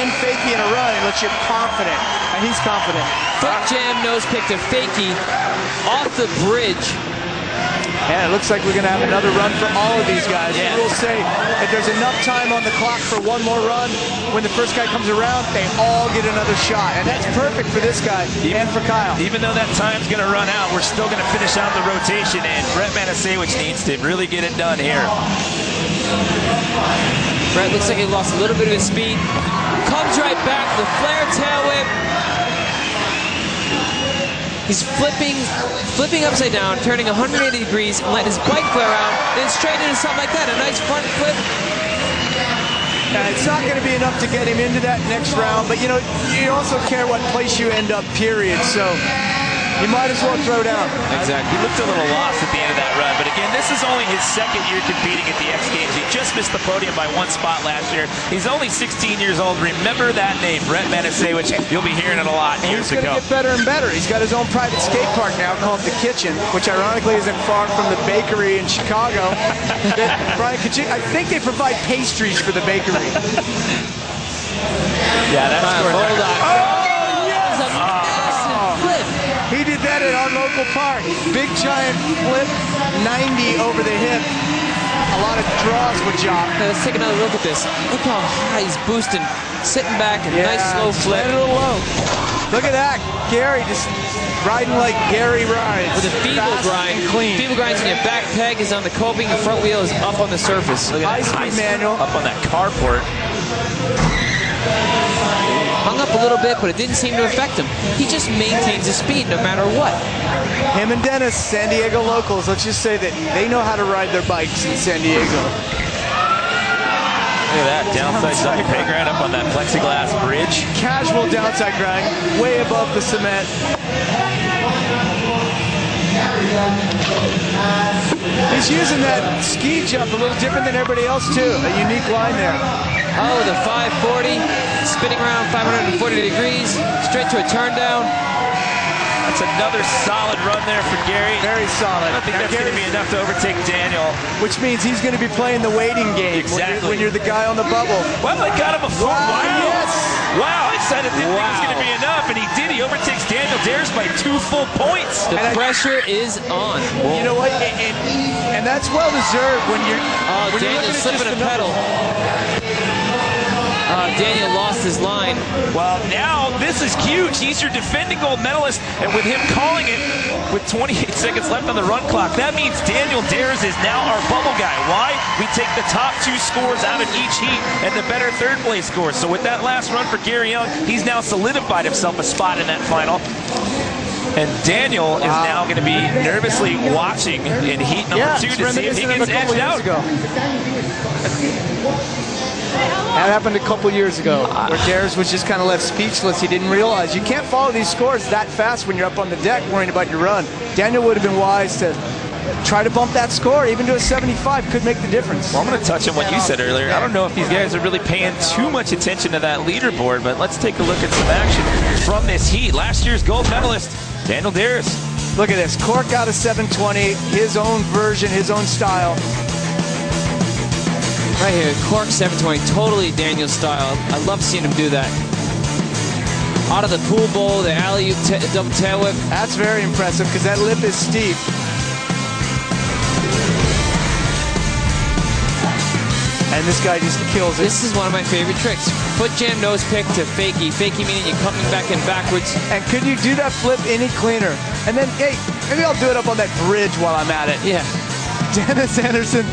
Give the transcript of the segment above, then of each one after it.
and Fakey in a run, it lets you confident, and he's confident. Foot jam nose pick to Fakey off the bridge. And it looks like we're going to have another run for all of these guys. Yeah. We'll say if there's enough time on the clock for one more run, when the first guy comes around, they all get another shot. And that's perfect for this guy and for Kyle. Even though that time's going to run out, we're still going to finish out the rotation, and Brett Manasewicz needs to really get it done here. Brett looks like he lost a little bit of his speed. Comes right back, the flare tail whip. He's flipping upside down, turning 180 degrees, and letting his bike flare out, then straight into something like that, a nice front flip. And it's not going to be enough to get him into that next round, but you know, you also care what place you end up, period. So you might as well throw down. Exactly. He looked a little lost at the end of that run, but again, this is only his second year competing at the X Games. He just missed the podium by one spot last year. He's only 16 years old. Remember that name, Brett Manasewicz. You'll be hearing it a lot years He's going to get better and better. He's got his own private skate park now called The Kitchen, which ironically isn't far from the bakery in Chicago. Brian, I think they provide pastries for the bakery. Yeah, that's Hold on. Oh, yes! That was a massive flip. He did that at our local park. Big giant flip, 90 over the hip. A lot of draws with Jock. Now let's take another look at this. Look how high he's boosting, sitting back, and nice slow flip. Landed a little low. Look at that. Gary just riding like Gary rides. With a feeble grind. Clean. Feeble grinds, and your back peg is on the coping, the front wheel is up on the surface. Look at that. High-speed manual. Up on that carport. Hung up a little bit, but it didn't seem to affect him. He just maintains his speed no matter what. Him and Dennis, San Diego locals, let's just say that they know how to ride their bikes in San Diego. Look at that, downside side peg grind up on that plexiglass bridge. Casual downside grind, way above the cement. He's using that ski jump a little different than everybody else too. A unique line there. Oh, the 540, spinning around 540 degrees, straight to a turn down. That's another solid run there for Gary. Very solid. I don't think that's going to be enough to overtake Daniel. Which means he's going to be playing the waiting game Exactly. when you're the guy on the bubble. Well, they got him a full. Wow, yes. Wow, I said it didn't think it was going to be enough, and he did. He overtakes Daniel Dares by 2 full points. The pressure is on. You know what? And that's well deserved when you're. Oh, when Daniel's slipping a pedal. Daniel lost his line. Well, now this is huge. He's your defending gold medalist, and with him calling it with 28 seconds left on the run clock, that means Daniel Dares is now our bubble guy. Why? We take the top 2 scores out of each heat and the better third place scores. So with that last run for Gary Young, he's now solidified himself a spot in that final. And Daniel is now going to be nervously watching in heat number 2 to see if he gets edged out. That happened a couple years ago, where Dares was just kind of left speechless. He didn't realize you can't follow these scores that fast when you're up on the deck worrying about your run. Daniel would have been wise to try to bump that score, even to a 75, could make the difference. Well, I'm going to touch on what you said earlier. I don't know if these guys are really paying too much attention to that leaderboard, but let's take a look at some action from this heat. Last year's gold medalist, Daniel Dares. Look at this, Cork out of 720, his own version, his own style. Right here, Cork 720, totally Daniel style. I love seeing him do that. Out of the pool bowl, the alley-oop double tail whip. That's very impressive because that lip is steep. And this guy just kills it. This is one of my favorite tricks. Foot jam nose pick to Fakey. Fakey meaning you're coming back in backwards. And could you do that flip any cleaner? And then, hey, maybe I'll do it up on that bridge while I'm at it. Yeah. Dennis Anderson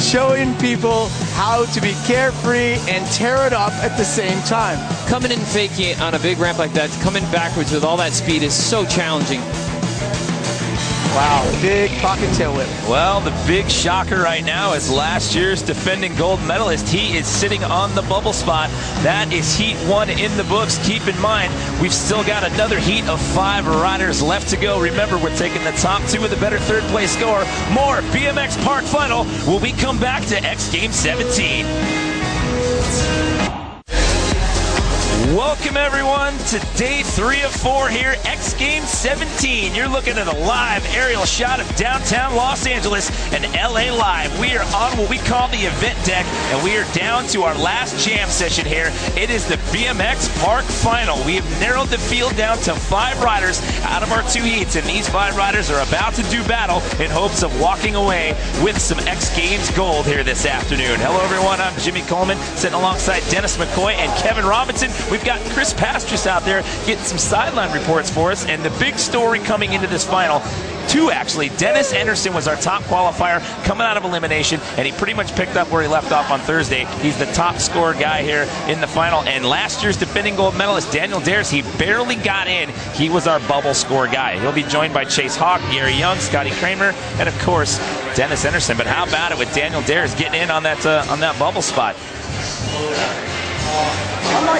showing people how to be carefree and tear it up at the same time. Coming in Fakey on a big ramp like that, coming backwards with all that speed is so challenging. Wow, big pocket tail whip. Well, the big shocker right now is last year's defending gold medalist. He is sitting on the bubble spot. That is heat 1 in the books. Keep in mind, we've still got another heat of 5 riders left to go. Remember, we're taking the top 2 with the better third place score. More BMX Park Final when we come back to X Games 17. Welcome, everyone, to day 3 of 4 here, X Games 17. You're looking at a live aerial shot of downtown Los Angeles and LA Live. We are on what we call the event deck, and we are down to our last jam session here. It is the BMX Park Final. We have narrowed the field down to 5 riders out of our 2 heats, and these 5 riders are about to do battle in hopes of walking away with some X Games gold here this afternoon. Hello, everyone. I'm Jimmy Coleman, sitting alongside Dennis McCoy and Kevin Robinson. We've got Chris Pastris out there getting some sideline reports for us, and the big story coming into this final, 2 actually. Dennis Enarson was our top qualifier coming out of elimination, and he pretty much picked up where he left off on Thursday. He's the top scorer guy here in the final, and last year's defending gold medalist Daniel Dares, he barely got in. He was our bubble score guy. He'll be joined by Chase Hawk, Gary Young, Scotty Kramer, and of course Dennis Enarson. But how about it with Daniel Dares getting in on that bubble spot?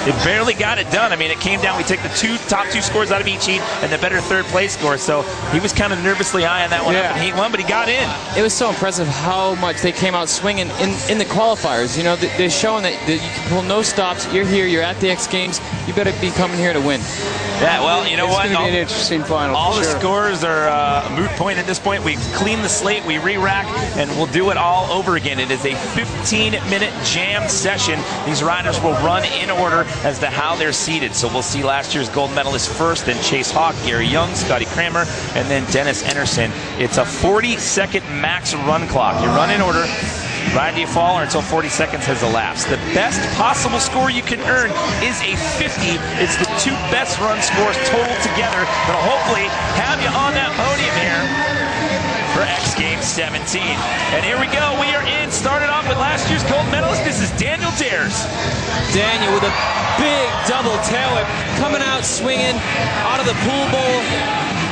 It barely got it done. I mean, it came down. We take the top two scores out of each heat and the better third place score. So he was kind of nervously eyeing that one up in heat 1, but he got in. It was so impressive how much they came out swinging in the qualifiers. You know, they're showing that you can pull no stops. You're here. You're at the X Games. You better be coming here to win. Yeah, well, you know what? It's going to be an interesting final. All the scores are a moot point at this point. We clean the slate, we re-rack, and we'll do it all over again. It is a 15-minute jam session. These riders will run in order as to how they're seated. So we'll see last year's gold medalist first, then Chase Hawk, Gary Young, Scotty Kramer, and then Dennis Enarson. It's a 40-second max run clock. You run in order. Ride to you fall or until 40 seconds has elapsed. The best possible score you can earn is a 50. It's the 2 best run scores total together that'll hopefully have you on that podium here for X Games 17. And here we go. We are in. Started off with last year's gold medalist. This is Daniel Dares. Daniel with a big double tail whip coming out swinging out of the pool bowl.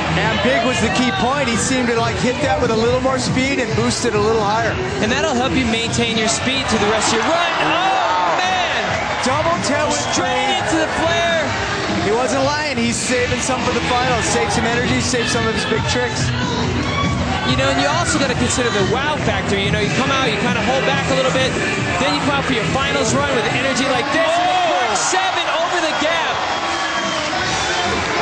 And big was the key point. He seemed to hit that with a little more speed and boost it a little higher. And that'll help you maintain your speed to the rest of your run. Oh, man! Double tail whip straight into the flare. He wasn't lying. He's saving some for the final. Save some energy, save some of his big tricks. You know, and you also got to consider the wow factor. You know, you come out, you kind of hold back a little bit, then you come out for your finals run with energy like this. Mark 7 over the gap.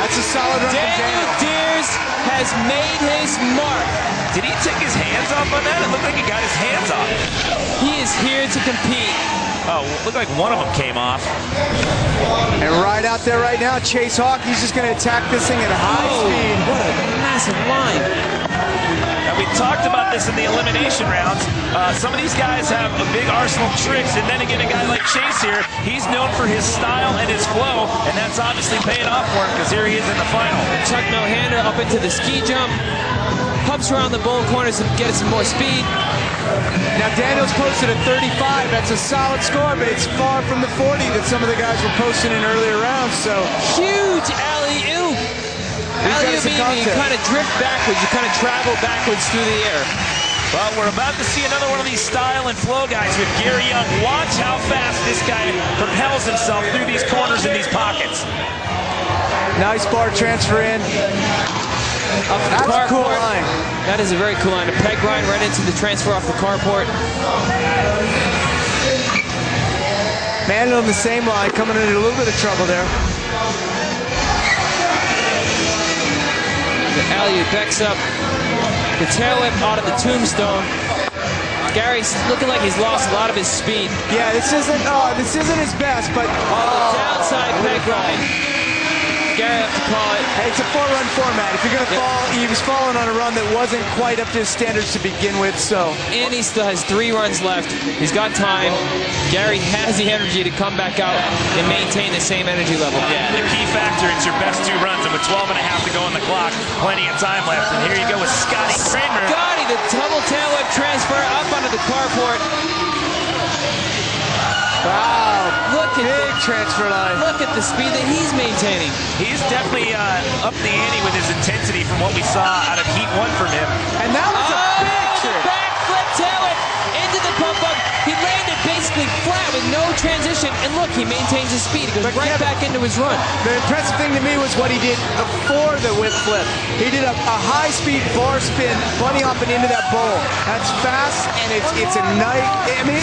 That's a solid run. Daniel Dares has made his mark. Did he take his hands off on that? It looked like he got his hands off. He is here to compete. Oh, it looked like one of them came off. And right out there right now, Chase Hawk, he's just going to attack this thing at high speed. What a massive line. Now, we talked about this in the elimination rounds. Some of these guys have a big arsenal of tricks, and then again, a guy like Chase here, he's known for his style and his flow, and that's obviously paying off for him because here he is in the final. Chuck Milhander up into the ski jump, pumps around the bowl corners and gets some more speed. Now Daniel's posted a 35. That's a solid score, but it's far from the 40 that some of the guys were posting in earlier rounds. So huge alley-oop. Alley-oop meaning you kind of drift backwards, you kind of travel backwards through the air. Well, we're about to see another one of these style and flow guys with Gary Young. Watch how fast this guy propels himself through these corners and these pockets. Nice bar transfer in. That's a cool line. That is a very cool line. A peg grind right into the transfer off the carport. Mandel on the same line, coming into a little bit of trouble there. The alley-oop backs up. The tail whip out of the tombstone. Gary's looking like he's lost a lot of his speed. Yeah, this isn't his best, but the downside peg grind. Gary have to call it. Hey, it's a 4-run format. If you're going to fall, he was falling on a run that wasn't quite up to his standards to begin with, so. And he still has 3 runs left. He's got time. Gary has the energy to come back out and maintain the same energy level. Yeah, the key factor is your best 2 runs, and with 12 and a half to go on the clock, plenty of time left. And here you go with Scotty Kramer. Scotty, the double tail whip transfer up onto the carport. Wow, look at big transfer line. Look at the speed that he's maintaining. He's definitely up the ante with his intensity from what we saw out of Heat 1 from him. And that was a big trick. Backflip tail whip into the pump up. He landed big basically flat with no transition. And look, he maintains his speed. He goes right back into his run. The impressive thing to me was what he did before the whip flip. He did a high-speed bar spin, bunny hopping into that bowl. That's fast, and it's a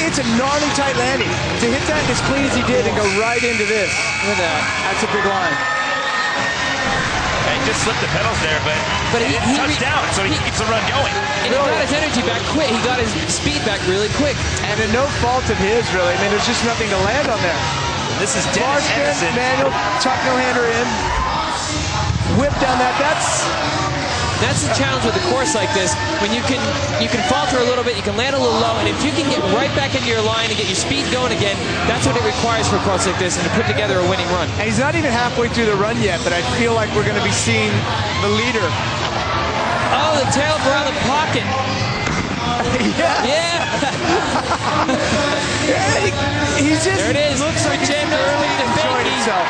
it's a gnarly tight landing. To hit that as clean as he did and go right into this. Look at that. That's a big line. He just slipped the pedals there, but he touched down, so he keeps the run going. And he got his energy back quick. He got his speed back really quick. And no fault of his, really. I mean, there's just nothing to land on there. This is Dennis Henderson. Manual, tuck no-hander in. Whip down that. That's the challenge with a course like this. When you can falter a little bit, you can land a little low, and if you can get right back into your line and get your speed going again, that's what it requires for a course like this, and to put together a winning run. And he's not even halfway through the run yet, but I feel like we're going to be seeing the leader. Oh, the tail around the pocket. Yeah. He's just there it is. Looks like he's Jim really enjoyed himself.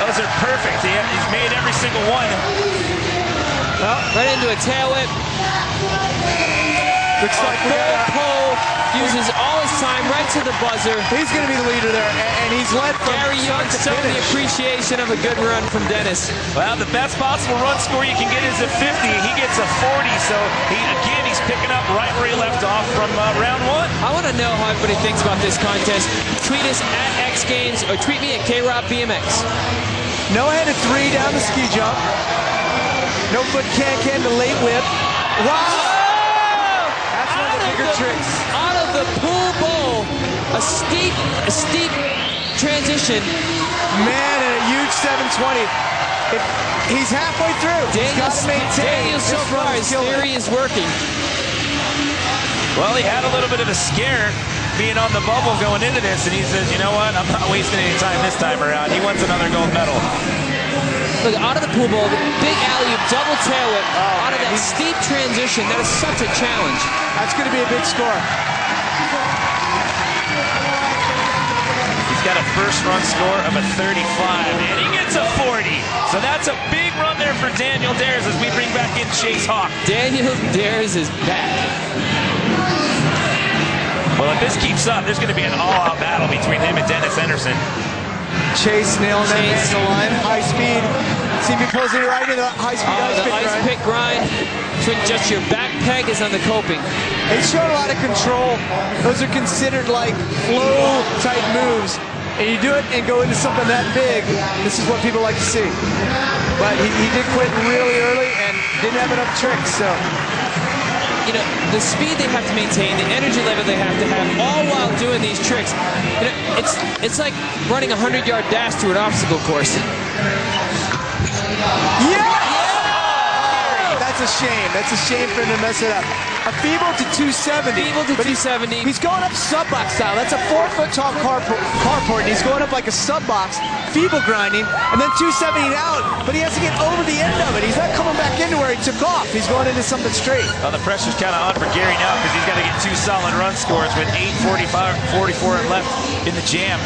Those are perfect. He's made every single one. Well, right into a tail whip. Looks like full pole, uses all his time right to the buzzer. He's going to be the leader there, and he's led from Gary Young showing the appreciation of a good run from Dennis. Well, the best possible run score you can get is a 50. He gets a 40, so he's picking up right where he left off from round one. I want to know how everybody thinks about this contest. Tweet us at X Games or tweet me at KRobBMX. No-handed 3 down the ski jump. No foot can the late whip. Wow! That's one of the bigger tricks. Out of the pool bowl, a steep transition. Man, and a huge 720. He's halfway through. Daniel so far, his theory is working. Well, he had a little bit of a scare being on the bubble going into this, and he says, you know what, I'm not wasting any time this time around. He wants another gold medal. Look, out of the pool ball, the big alley-oop, double tail whip, out of that steep transition. That is such a challenge. That's going to be a big score. He's got a first run score of a 35, and he gets a 40. So that's a big run there for Daniel Dares as we bring back in Chase Hawk. Daniel Dares is back. Well, if this keeps up, there's going to be an all-out battle between him and Dennis Henderson. Chase nailing that man in the line, high speed. See me closing right into the high speed ice pick grind. Between just your back peg is on the coping. They showed a lot of control. Those are considered like flow type moves. And you do it and go into something that big, this is what people like to see. But he did quit really early and didn't have enough tricks, so. You know, the speed they have to maintain, the energy level they have to have, all while doing these tricks. You know, it's like running a 100-yard dash through an obstacle course. Yeah! That's a shame. That's a shame for him to mess it up. A feeble to 270. Feeble to 270. He's going up sub-box style. That's a 4-foot tall carport, and he's going up like a sub-box, feeble grinding, and then 270 out, but he has to get over the end of it. He's not coming back into where he took off. He's going into something straight. Well, the pressure's kind of on for Gary now because he's got to get 2 solid run scores with 8:44 left in the jam.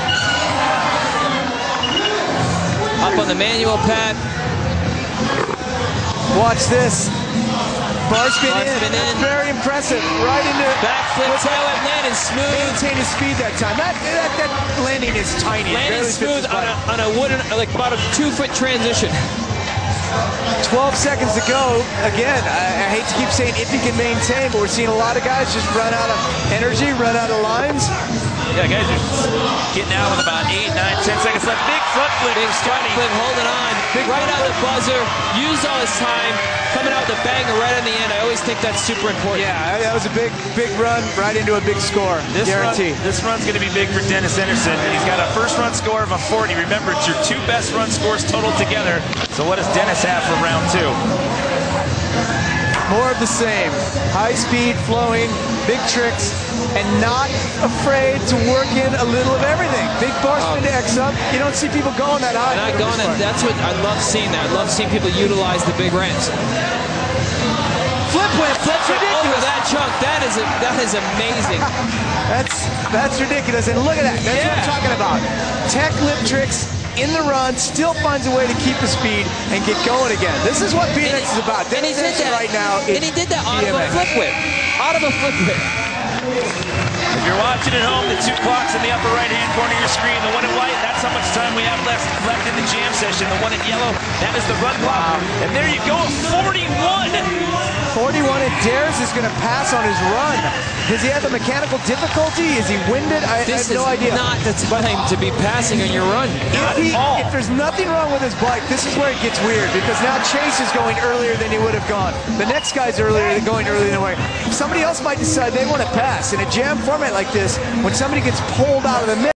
Up on the manual pad. Watch this. Bar spin in. That's very impressive. Right into it. Backflip, tail whip, landing smooth. Maintain his speed that time. That landing is tiny. Landing smooth on a wooden, like about a 2-foot transition. 12 seconds to go. Again, I hate to keep saying if he can maintain, but we're seeing a lot of guys just run out of energy, run out of lines. Yeah, guys are getting out with about 8, 9, 10 seconds left. Big front flip. Big front flip, holding on. Right on the buzzer. Used all his time. Coming out with a banger right on the end. I always think that's super important. Yeah, that was a big run right into a big score. Guarantee. This run's going to be big for Dennis Henderson. And he's got a first run score of a 40. Remember, it's your 2 best run scores total together. So what does Dennis have for round 2? More of the same. High speed, flowing, big tricks, and not afraid to work in a little of everything. Big bar spin to X up. You don't see people going that high. Not going that. That's what I love seeing. That I love seeing people utilize the big ramps. Flip whip. That's ridiculous. Over that chunk. That is amazing. That's ridiculous. And look at that. That's what I'm talking about. Tech lip tricks in the run, still finds a way to keep the speed and get going again. This is what BMX is about. And he did that right now. And he did that out of a flip whip. Out of a flip whip. If you're watching at home, the 2 clocks in the upper right-hand corner of your screen. The one in white, that's how much time we have left in the jam session. The one in yellow, that is the run clock. And there you go, 41. 41, and Dares is going to pass on his run. Does he have the mechanical difficulty? Is he winded? I have no idea. This is not the time to be passing on your run. If there's nothing wrong with his bike, this is where it gets weird, because now Chase is going earlier than he would have gone. The next guy's going earlier than where somebody else might decide they want to pass. In a jam format like this, when somebody gets pulled out of the mix,